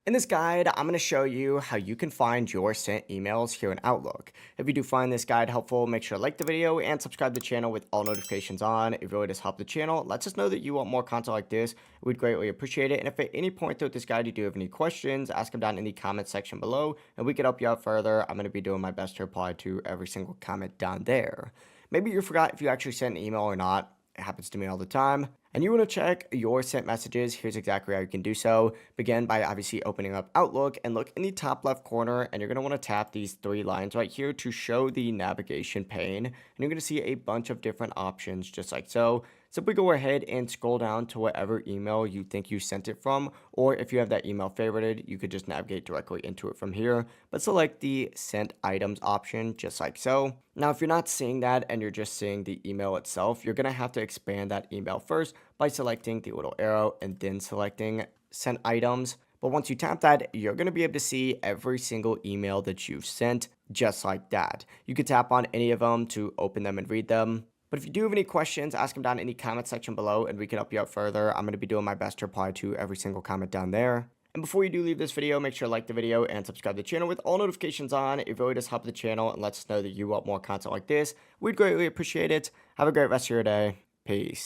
In this guide, I'm going to show you how you can find your sent emails here in Outlook. If you do find this guide helpful, make sure to like the video and subscribe to the channel with all notifications on. It really does help the channel. Lets us know that you want more content like this. We'd greatly appreciate it. And if at any point throughout this guide you do have any questions, ask them down in the comment section below and we can help you out further. I'm going to be doing my best to reply to every single comment down there. Maybe you forgot if you actually sent an email or not. It happens to me all the time. And you want to check your sent messages. Here's exactly how you can do so. Begin by obviously opening up Outlook and look in the top left corner. And you're going to want to tap these three lines right here to show the navigation pane. And you're going to see a bunch of different options just like so. Simply go ahead and scroll down to whatever email you think you sent it from, or if you have that email favorited, you could just navigate directly into it from here, but select the sent items option just like so. Now, if you're not seeing that and you're just seeing the email itself, you're going to have to expand that email first by selecting the little arrow and then selecting sent items. But once you tap that, you're going to be able to see every single email that you've sent just like that. You could tap on any of them to open them and read them. But if you do have any questions, ask them down in the comment section below and we can help you out further. I'm going to be doing my best to reply to every single comment down there. And before you do leave this video, make sure to like the video and subscribe to the channel with all notifications on. It really does help the channel and lets us know that you want more content like this. We'd greatly appreciate it. Have a great rest of your day. Peace.